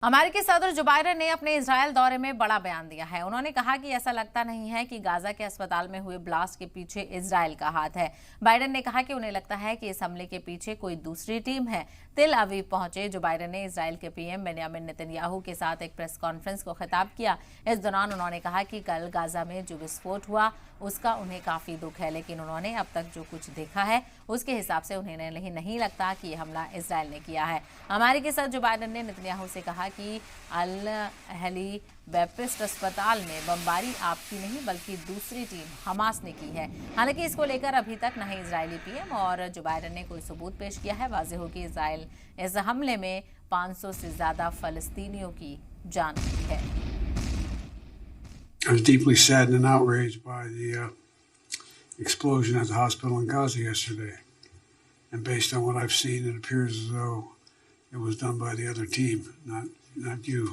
अमेरिकी सदर Joe Biden ने अपने इजरायल दौरे में बड़ा बयान दिया है। उन्होंने कहा कि ऐसा लगता नहीं है कि गाजा के अस्पताल में हुए ब्लास्ट के पीछे इजरायल का हाथ है। बाइडेन ने कहा कि उन्हें लगता है कि इस हमले के पीछे कोई दूसरी टीम है। तेल अवीव पहुंचे जो बाइडेन ने इजरायल के पीएम बेंयामिन नेतन्याहू के साथ एक प्रेस कॉन्फ्रेंस को खिताब किया। इस दौरान उन्होंने कहा कि कल गाजा में जो विस्फोट हुआ उसका उन्हें काफी दुख है, लेकिन उन्होंने अब तक जो कुछ देखा है उसके हिसाब से उन्हें नहीं लगता कि यह हमला इजरायल ने किया है। अमेरिकी सदर जो बाइडेन ने नेतन्याहू से कहा कि अल अहली बैप्टिस्ट अस्पताल में बमबारी आपकी नहीं बल्कि दूसरी टीम हमास ने की है। हालांकि इसको लेकर अभी तक न ही इजरायली पीएम और जो बाइडेन ने कोई सबूत पेश किया है। वाज़ेह हो कि इजरायल इस हमले में 500 से ज्यादा फलस्तीनियों की जान ली है। I was deeply saddened and outraged by the explosion at the hospital in Gaza yesterday. And based on what I've seen, it appears as though it was done by the other team, not you.